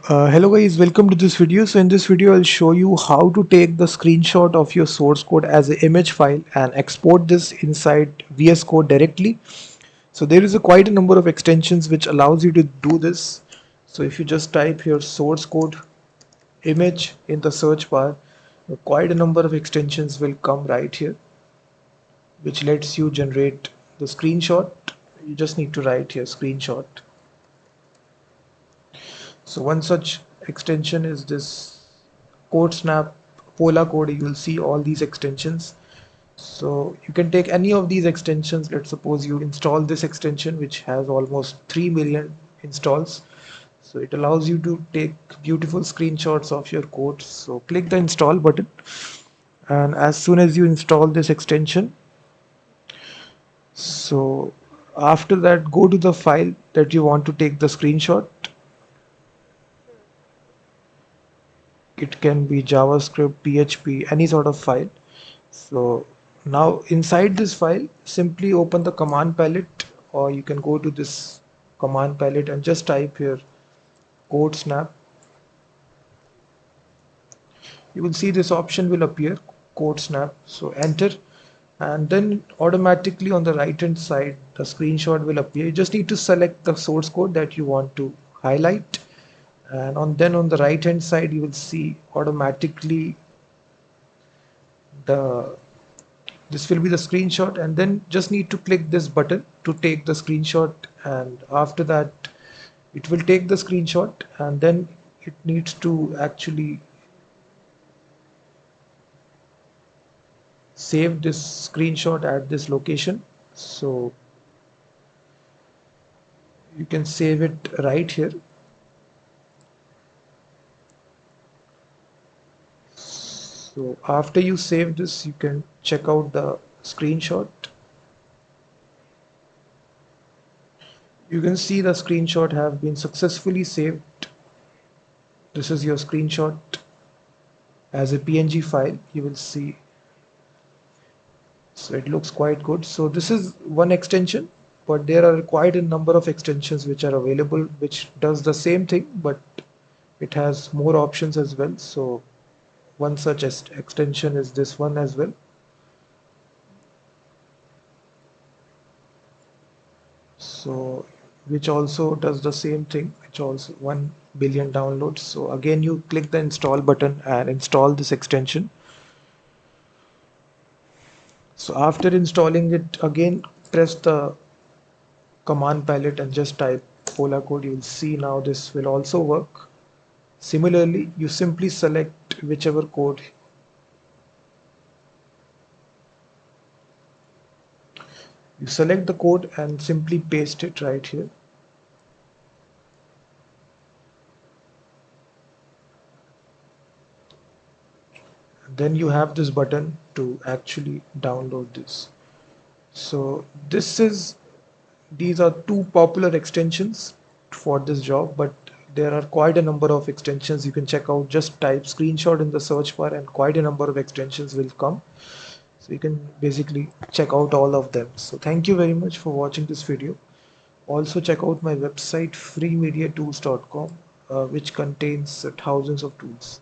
Hello guys, welcome to this video. So in this video I'll show you how to take the screenshot of your source code as an image file and export this inside VS Code directly. So there is quite a number of extensions which allows you to do this. So if you just type here source code image in the search bar, quite a number of extensions will come right here which lets you generate the screenshot. You just need to write here screenshot. So one such extension is this code snap Pola code. You will see all these extensions. So you can take any of these extensions. Let's suppose you install this extension which has almost 3 million installs. So it allows you to take beautiful screenshots of your code. So click the install button, and as soon as you install this extension, so after that go to the file that you want to take the screenshot. It can be JavaScript, PHP, any sort of file. So now inside this file, simply open the command palette, or you can go to this command palette and just type here code snap. You will see this option will appear, code snap. So enter, and then automatically on the right hand side the screenshot will appear. You just need to select the source code that you want to highlight, and on the right hand side you will see automatically this will be the screenshot, and then just need to click this button to take the screenshot, and after that it will take the screenshot, and then it needs to actually save this screenshot at this location. So you can save it right here. So after you save this, you can check out the screenshot. You can see the screenshot have been successfully saved. This is your screenshot as a PNG file. You will see. So it looks quite good. So this is one extension, but there are quite a number of extensions which are available, which does the same thing, but it has more options as well. So one such extension is this one as well. So which also does the same thing, which also 1 billion downloads. So again you click the install button and install this extension. So after installing it, again press the command palette and just type Pola code. You will see now this will also work. Similarly, you simply select whichever code you select the code and simply paste it right here. Then you have this button to actually download this. So these are two popular extensions for this job, but there are quite a number of extensions you can check out. Just type screenshot in the search bar and quite a number of extensions will come. So you can basically check out all of them. So thank you very much for watching this video. Also check out my website freemediatools.com, which contains thousands of tools.